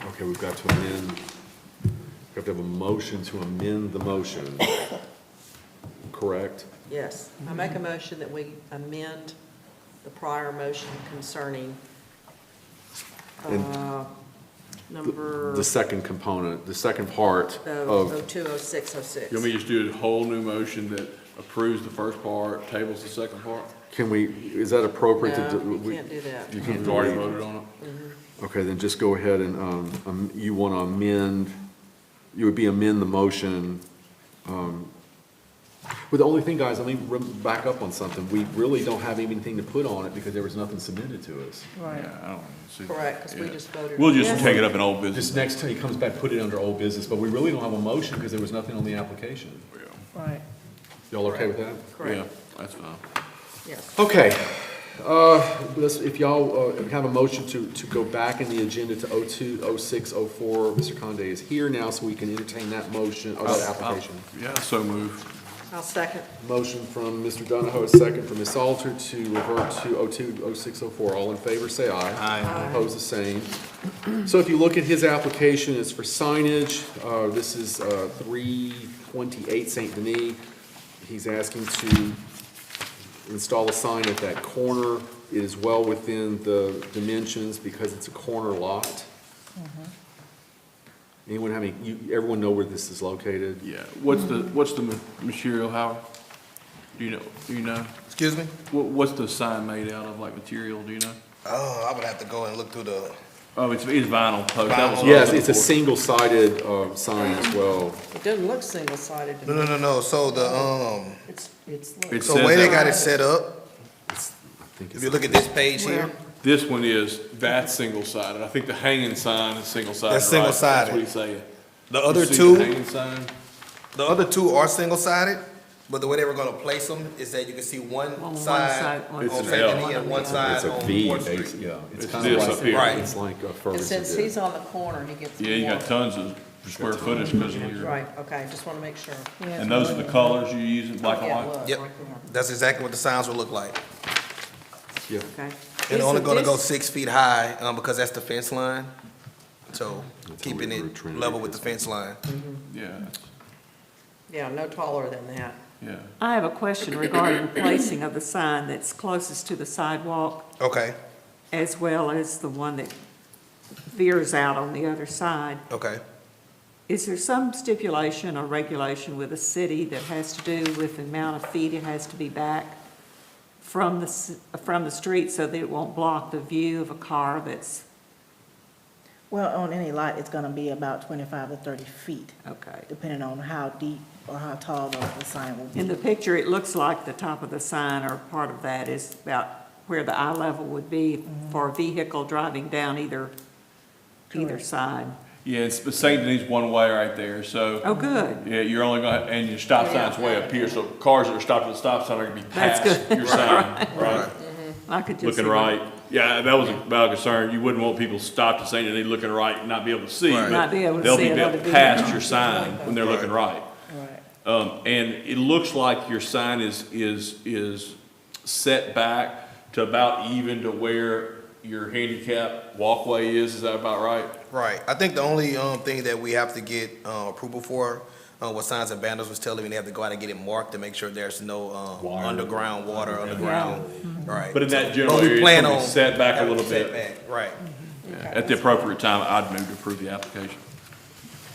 Okay, we've got to amend, we have to have a motion to amend the motion, correct? Yes, I make a motion that we amend the prior motion concerning, And number, The second component, the second part of of, 020606. You want me to just do a whole new motion that approves the first part, tables the second part? can we, is that appropriate to do? No, you we- can't do that. You We've can't do already that? voted on it. Okay, then just go ahead and, you want to amend, you would be amend the motion. But the only thing, guys, let me back up on something. We really don't have anything to put on it because there was nothing submitted to us. Right. Yeah, I don't see. Correct, because we yeah. just voted. We'll just Yes. take it up in old business. Just next time he comes back, put it under old business, but we really don't have a motion because there was nothing on the application. Right. Y'all okay with that? Yeah, Correct, that's fine. yes. Okay, if y'all have a motion to go back in the agenda to 020604, Mr. Conde is here now, so we can entertain that motion, or that application. Yeah, so move. I'll second. Motion from Mr. Donahoe, a second from Ms. Salter to revert to 020604. All in favor, say aye. Aye. Opposed, the same. So if you look at his application, it's for signage. This is 328 St. Denis. He's asking to install a sign at that corner. It is well within the dimensions because it's a corner lot. Anyone have any, everyone know where this is located? Yeah, what's the material, Howard? Do you know? Excuse me? What's the sign made out of, like material, do you know? Oh, I would have to go and look through the, Oh, it's vinyl post. That was what I was Yes, looking it's a for. single-sided sign as well. It doesn't look single-sided to no, me. no, no, no, so It's, It so the says way they that- got it set up, I think if it's- you look at this page here, This one that's single-sided. I think the hanging sign is single-sided, That's right? single-sided. That's what he's saying. the other You see two, the hanging sign? the other two are single-sided, but the way they were gonna place them is that you can see one one side side, on one St. side. Denis and one side It's a on V, Fourth Street. basically, yeah. It's It's kind this of up like, here. Right. it's like a And Ferguson since did. he's on the corner, he gets more. Yeah, you got tons of square footage because of your, Right, okay, just want to make sure. and those are the colors you use in black and Yeah, it white? was, Yep. right there. That's exactly what the signs will look like. Yeah. Okay. And Is only it gonna go this- 6 feet high, because that's the fence line, so That's keeping what we were it trying to level do. with the fence line. Yeah, Yeah, no taller than that. yeah. I have a question regarding the placing of the sign that's closest to the sidewalk, Okay, as well as the one that veers out on the other side. okay. Is there some stipulation or regulation with a city that has to do with the amount of feet it has to be back from the street so that it won't block the view of a car that's, Well, on any lot, it's gonna be about 25 to 30 feet, okay. depending on how deep or how tall the sign will be. In the picture, it looks like the top of the sign or part of that is about where the eye level would be for a vehicle driving down either Correct. side. Yeah, but St. Denis one way right there, so. Oh, good. Yeah, you're only gonna, and your stop sign's way up here, so cars that are stopped at the stop sign are gonna be That's past good. your sign, right? I could just Looking see right. Yeah, that was a valid concern. You wouldn't want people stopped at St. Denis looking right and not be able to see. Right. but Not be able to they'll see be another past vehicle. your sign when they're looking right. Right. And it looks like your sign is set back to about even to where your handicap walkway is that about right? Right. I think the only thing that we have to get approval for, what Signs and Banners was telling me, they have to go out and get it marked to make sure there's no Wire. underground water, underground, right. But in that So, general but we area, it's plan gonna be on set back a having little it set bit. back, Right. Yeah. At the appropriate time, I'd move to approve the application.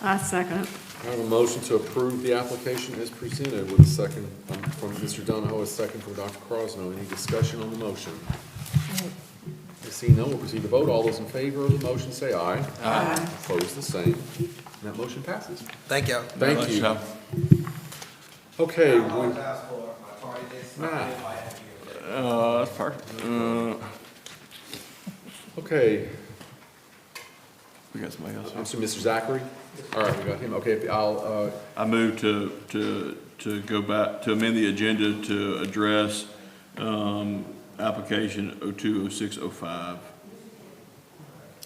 I second it. I have a motion to approve the application as presented with a second from Mr. Donahoe, a second from Dr. Crosno. Any discussion on the motion? I see none, we'll proceed to vote. All those in favor of the motion say aye. Aye. Opposed, the same. And that motion passes. Thank y'all. Thank you. Much, Okay, we, for my tardiness. Nah. That's perfect. okay, We got somebody else. I'm sorry, Mr. Zachary? All right, we got him. Okay, I'll, I move to go back, to amend the agenda to address, application 020605.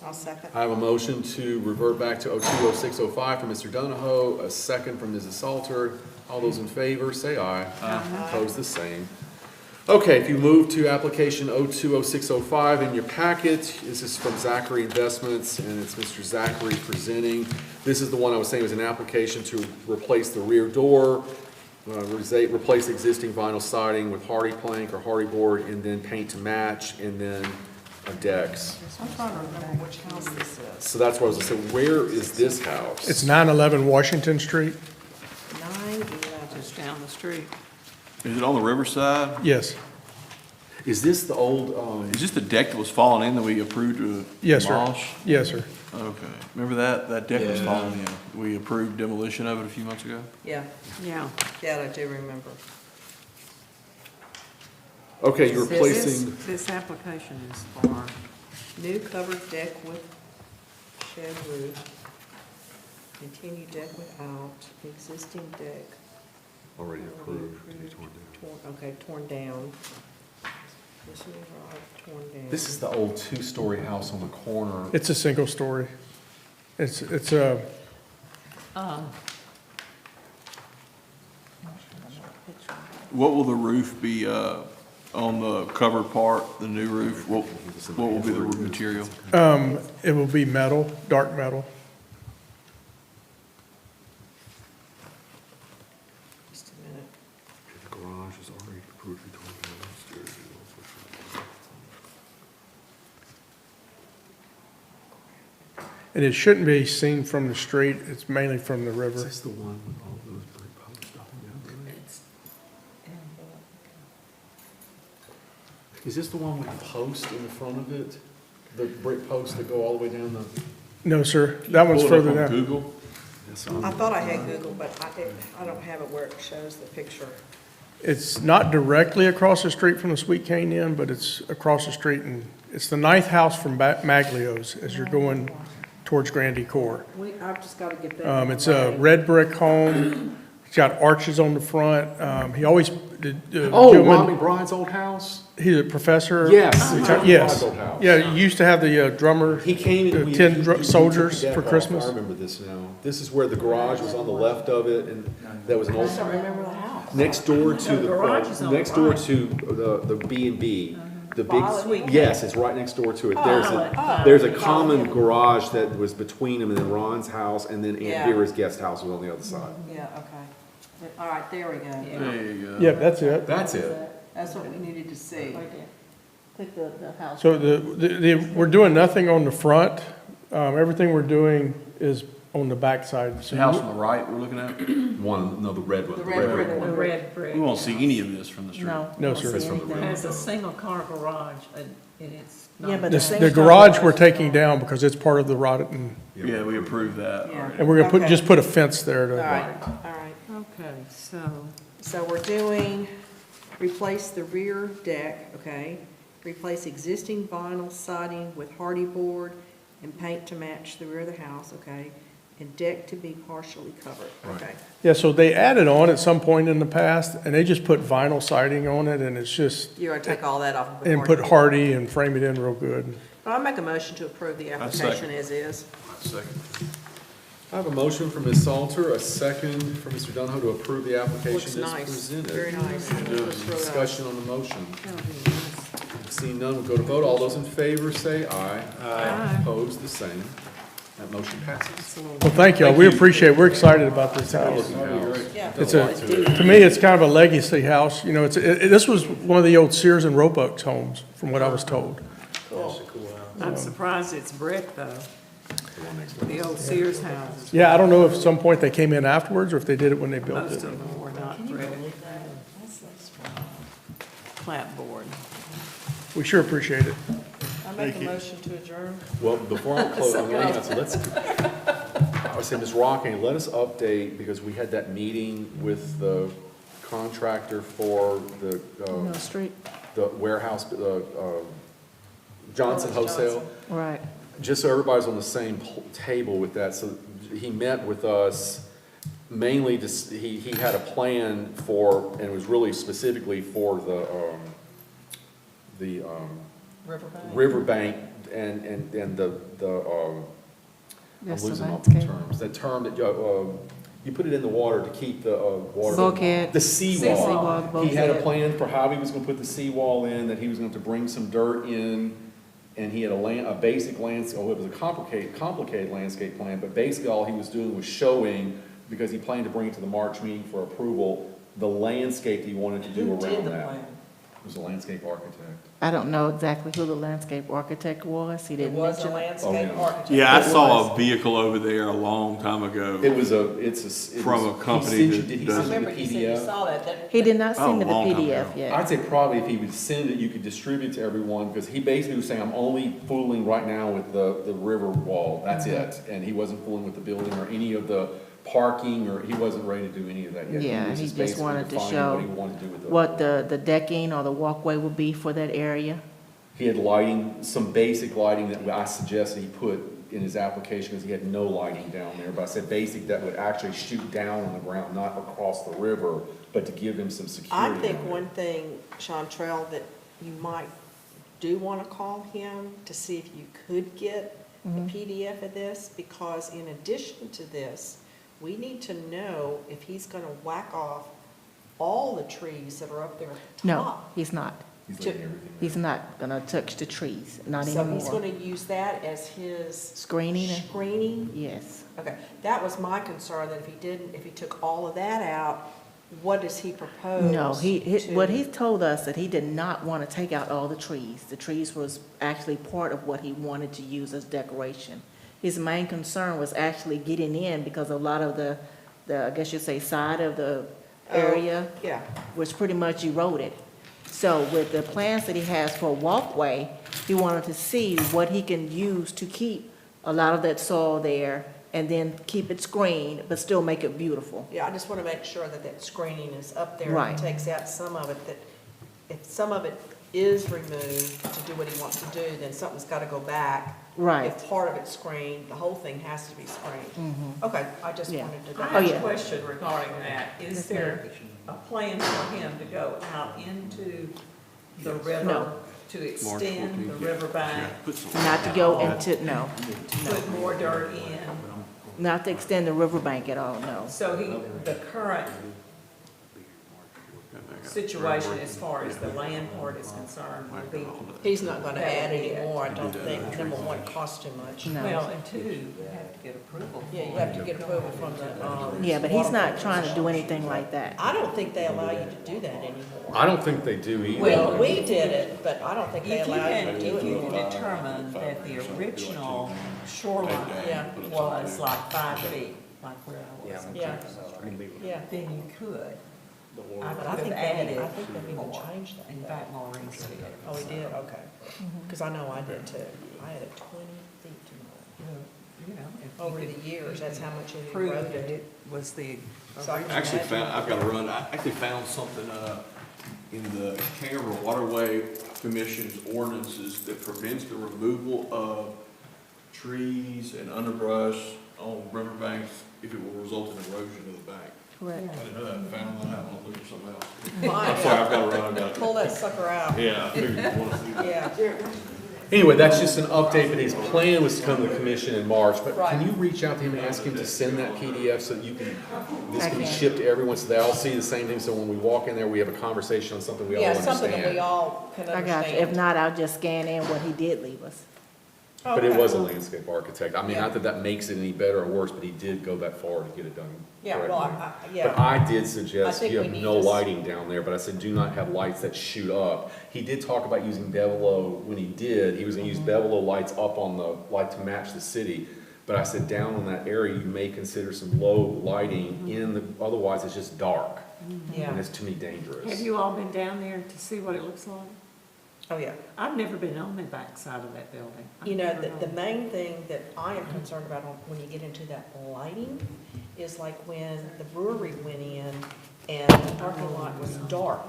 I'll second. I have a motion to revert back to 020605 from Mr. Donahoe, a second from Mrs. Salter. All those in favor, say aye. Aye. Opposed, the same. Okay, if you move to application 020605 in your packet, this is from Zachary Investments, and it's Mr. Zachary presenting. This is the one I was saying was an application to replace the rear door, replace existing vinyl siding with hardy plank or hardy board, and then paint to match, and then decks. I'm trying to remember which house this is. So that's what I was gonna say, where is this house? It's 911 Washington Street? 911. Just down the street. Is it on the riverside? Yes. Is this the old, Is this the deck that was falling in that we approved to Yes, sir. demolish? Yes, sir. Okay, remember that? That deck was Yeah. falling in. We approved demolition of it a few months ago? Yeah, Yeah. that I do remember. okay, you're This- replacing, This application is for, New covered deck with shed roof. Continue deck without, existing deck. already approved. Okay, torn down. This is all torn down. This is the old two-story house on the corner. It's a single story. It's a, What will the roof be, on the covered part, the new roof? What will be the roof material? it will be metal, dark metal. Just a minute. The garage is already approved. And it shouldn't be seen from the street. It's mainly from the Is river. this the one with all those brick posts up and down? Is this the one with the post in the front of it? The brick posts that go all the way down the? No, sir. That one's Pull it up further on down. Google? I thought I had Google, but I don't have it where it shows the picture. It's not directly across the street from the Sweet Cane Inn, but it's across the street, and it's the ninth house from Maglio's as you're going towards Grand Decor. I've just got to get that. It's a red brick home. It's got arches on the front. He always, Oh, gentleman- Rodney Bryant's old house? He's a professor. Yes. Yes. Rodney's old house. Yeah, he used to have the drummer, He came and the we. 10 he took soldiers the deck for off. Christmas. I remember this now. This is where the garage was on the left of it, and that was an old. I don't remember the house. Next door to the, garage is on the next door right. to the B and B, the Violet? big, yes, it's right next door to it. There's a common garage that was between them and then Ron's house, and then Yeah. Aunt Vera's guest house was on the other side. Yeah, okay. All right, there we go. There you go. yeah, that's it. That's it. That's what we needed to see. Right there. Click the house. So we're doing nothing on the front. Everything we're doing is on the back side. The house on the right we're looking at? One, no, the red one. The red brick the one. red brick. We won't see any of this from the street. No. No, don't sir. see From the anything. It has a single car garage, and it's not. Yeah, but The garage we're taking down because it's part of the Rodden, Yeah, we approved that. Yeah. and we're gonna Okay. just put a fence there All to, right, all right. Okay, so, So we're doing, replace the rear deck, okay? Replace existing vinyl siding with hardy board and paint to match the rear of the house, okay? And deck to be partially covered, okay? yeah, so they added on at some point in the past, and they just put vinyl siding on it, and it's just, You're gonna take all that off? with and put board? hardy and frame it in real good. I'll make a motion to approve the application as is. Second. I have a motion from Ms. Salter, a second from Mr. Dunho to approve the Looks application as nice, very presented. nice. Looks really nice. Discussion on the motion. that'll be nice. Seeing none, we'll go to vote. All those in favor say aye. Aye. Opposed, the same. That motion passes. It's a little- Well, thank y'all. We appreciate it. We're excited about this house. Yeah. It's to me, it's kind of a legacy house. You know, this was one of the old Sears and Roebuck's homes, from what I was told. I'm surprised it's brick, though. The old Sears house, Yeah, I don't know if at some point they came in afterwards or if they did it when they built most it. of them were not brick. Clapboard. We sure appreciate it. I make a motion to adjourn. Well, before I close, I'm gonna, so let's, I was saying, Ms. Rocking, let us update, because we had that meeting with the contractor for the, No, street, the warehouse, Johnson Wholesale. right. Just so everybody's on the same table with that, so he met with us mainly to, he had a plan for, and it was really specifically for the riverbank and the, I'm That's the losing all the landscape. terms. That term that, You put it in the water to keep the, water. Bulkhead. The seawall. Seawall, He had a bulkhead. plan for how he was gonna put the seawall in, that he was going to bring some dirt in, and he had a basic landscape, it was a complicated landscape plan, but basically all he was doing was showing, because he planned to bring it to the March meeting for approval, the landscape that he wanted to do around that. It was a landscape architect. I don't know exactly who the landscape architect was. He It didn't was a mention it. landscape Oh, yeah. architect. Yeah, I It saw was. a vehicle over there a long time ago. It was it From was- a company he sent you- that Did he does- I send you remember the you said you PDF? saw that. He did not send me Oh, the long time PDF ago. yet. I'd say probably if he would send it, you could distribute to everyone, because he basically was saying, I'm only fooling right now with the river wall, that's it. And he wasn't fooling with the building or any of the parking, or he wasn't ready to do any of that yet. Yeah, was he just basically wanted to defining show what he wanted to do with the. What the decking or the walkway would be for that area. He had lighting, some basic lighting that I suggested he put in his application, because he had no lighting down there. But I said basic that would actually shoot down on the ground, not across the river, but to give him some security. I think on it. one thing, Chantrell, that you might do want to call him to see if you could get a PDF of this, because in addition to this, we need to know if he's going to whack off all the trees that are up there at the No, top. he's not. He's leaving everything. He's not gonna touch the trees, not So he's anymore. going to use that as his Screening it? screening? Yes. Okay, that was my concern, that if he took all of that out, what does he propose? No, what to- he told us that he did not want to take out all the trees. The trees was actually part of what he wanted to use as decoration. His main concern was actually getting in, because a lot of the, I guess you'd say, side of the area Yeah, was pretty much eroded. So with the plans that he has for a walkway, he wanted to see what he can use to keep a lot of that soil there, and then keep it screened, but still make it beautiful. yeah, I just want to make sure that that screening is up there. Right. And takes out some of it, that if some of it is removed to do what he wants to do, then something's got to go back. Right. If part of it's screened, the whole thing has to be screened. Okay, I just Yeah. wanted to. I Oh, have yeah. a question regarding that. Is there a plan for him to go out into the river, No. to extend the riverbank, Not to go into, no, to put more dirt in? not to extend the riverbank at all, no. So the current situation as far as the land part is concerned will be, He's not going to add any more, I don't think. Number one, it costs too much. No. well, and two, you have to get approval. Yeah, you have to get approval from the, Yeah, but he's not trying to do anything like that. I don't think they allow you to do that anymore. I don't think they do either. Well, we did it, but I don't think they If you allow you can, to do if it you anymore. can determine that the original shoreline Yeah. was like 5 feet, like where I was, Yeah, yeah. then you could. I But I could think have they, added I think they've even more. changed that. In fact, Maurice did. Oh, we did, okay. Because I know I did too. I had it 20 feet to You know, if mine. Over you the could years, that's how much it prove that eroded. it was the So I can I actually imagine. found, I've got to run, I actually found something, in the Hanover Waterway Commission's ordinances that prevents the removal of trees and underbrush on riverbanks if it will result in erosion of the bank. Correct. I didn't know that, found that, I'll look for something else. Mine, I'm sorry, I've got to run, I've got to. Pull that sucker out. Yeah, I figured you want to see that. Yeah. Anyway, that's just an update, but his plan was to come to the commission in March, but can Right. you reach out to him and ask him to send that PDF so that you can, this I can be can. shipped to everyone, so they all see the same thing, so when we walk in there, we have a conversation on something we all Yeah, understand. something that we all can I understand. got you. If not, I'll just scan in what he did leave us. But it Okay. was a landscape architect, I mean, Yeah. not that that makes it any better or worse, but he did go that far to get it done Yeah, well, correctly. yeah. But I did I suggest, think you we have need no to s- lighting down there, but I said, do not have lights that shoot up. He did talk about using Bevel, when he did, he was gonna use Bevel lights up on the, like to match the city. But I said, down in that area, you may consider some low lighting in the, otherwise it's just dark. Yeah. And it's too many dangerous. Have you all been down there to see what it looks like? Oh, yeah. I've never been on the backside of that building. I've You know, never the known. main thing that I am concerned about when you get into that lighting is like when the brewery went in and the parking lot was dark.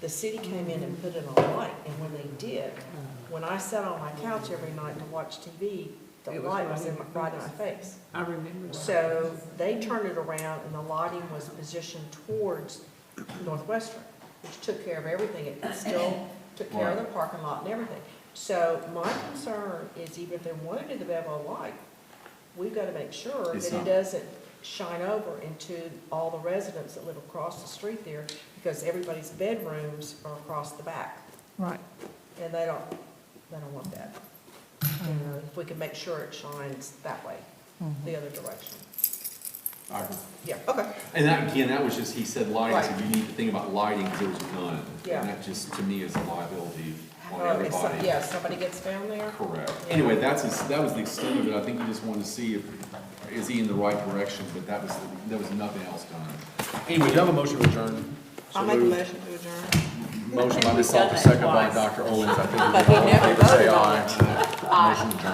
The city came in and put in a light, and when they did, when I sat on my couch every night to watch TV, the It was light was right in your right in my face. I remember that. So they turned it around and the lighting was positioned towards Northwestern, which took care of everything. It still took care of the parking lot and everything. So my concern is even if they want to do the Bevo light, we've got to make sure It's that it not- doesn't shine over into all the residents that live across the street there, because everybody's bedrooms are across the back, Right. and they don't want that. You know, if we can make sure it shines that way, the other direction. All right. Yeah, okay. And that, again, that was just, he said lighting, Right. so you need to think about lighting because it was none. Yeah. And that just, to me, is a liability on Or if some- everybody. Yeah, if somebody gets down there. Correct. Yeah. Anyway, that was the extent of it. I think he just wanted to see if, is he in the right direction, but there was nothing else done. Anyway, do you have a motion to adjourn? So I'll make a moved. motion to adjourn. Motion by Ms. We've done Salter, that second by twice. Dr. Owens. I think But we all in never favor say voted on aye. Motion adjourned.